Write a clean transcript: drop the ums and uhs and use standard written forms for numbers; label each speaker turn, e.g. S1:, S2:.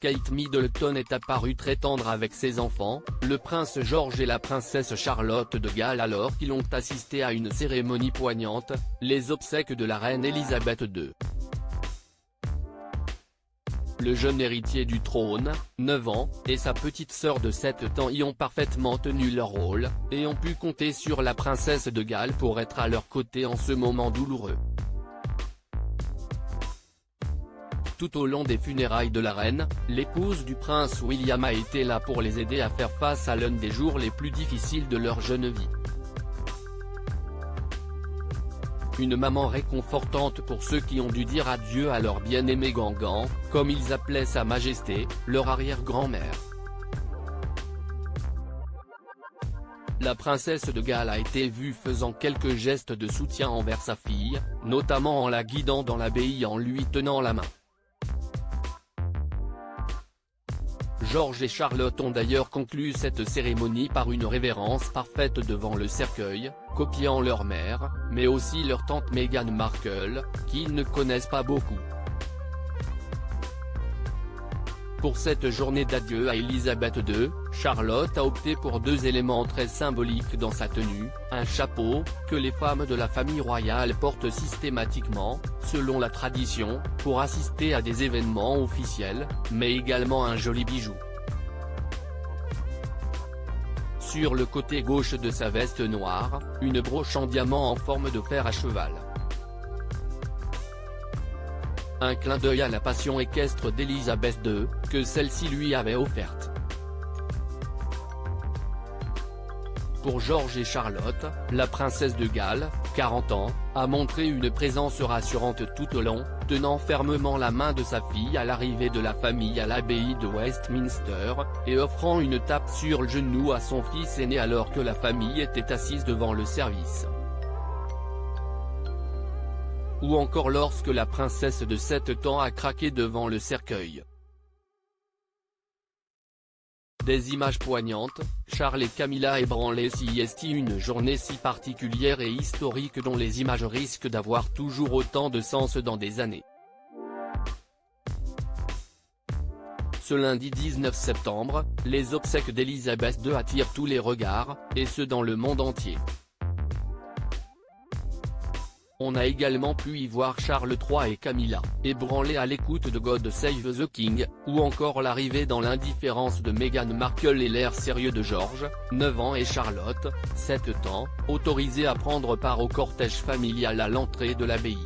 S1: Kate Middleton est apparue très tendre avec ses enfants, le prince George et la princesse Charlotte de Galles alors qu'ils ont assisté à une cérémonie poignante, les obsèques de la reine Elisabeth II. Le jeune héritier du trône, 9 ans, et sa petite sœur de 7 ans y ont parfaitement tenu leur rôle, et ont pu compter sur la princesse de Galles pour être à leur côté en ce moment douloureux. Tout au long des funérailles de la reine, l'épouse du prince William a été là pour les aider à faire face à l'un des jours les plus difficiles de leur jeune vie. Une maman réconfortante pour ceux qui ont dû dire adieu à leur bien-aimé Gangan, comme ils appelaient sa majesté, leur arrière-grand-mère. La princesse de Galles a été vue faisant quelques gestes de soutien envers sa fille, notamment en la guidant dans l'abbaye en lui tenant la main. George et Charlotte ont d'ailleurs conclu cette cérémonie par une révérence parfaite devant le cercueil, copiant leur mère, mais aussi leur tante Meghan Markle, qu'ils ne connaissent pas beaucoup. Pour cette journée d'adieu à Elisabeth II, Charlotte a opté pour 2 éléments très symboliques dans sa tenue, un chapeau, que les femmes de la famille royale portent systématiquement, selon la tradition, pour assister à des événements officiels, mais également un joli bijou. Sur le côté gauche de sa veste noire, une broche en diamant en forme de fer à cheval. Un clin d'œil à la passion équestre d'Elisabeth II, que celle-ci lui avait offerte. Pour George et Charlotte, la princesse de Galles, 40 ans, a montré une présence rassurante tout au long, tenant fermement la main de sa fille à l'arrivée de la famille à l'abbaye de Westminster, et offrant une tape sur le genou à son fils aîné alors que la famille était assise devant le service. Ou encore lorsque la princesse de 7 ans a craqué devant le cercueil. Des images poignantes, Charles et Camilla ébranlés si est une journée si particulière et historique dont les images risquent d'avoir toujours autant de sens dans des années. Ce lundi 19 septembre, les obsèques d'Elisabeth II attirent tous les regards, et ce dans le monde entier. On a également pu y voir Charles III et Camilla, ébranlés à l'écoute de God Save the King, ou encore l'arrivée dans l'indifférence de Meghan Markle et l'air sérieux de George, 9 ans et Charlotte, 7 ans, autorisés à prendre part au cortège familial à l'entrée de l'abbaye.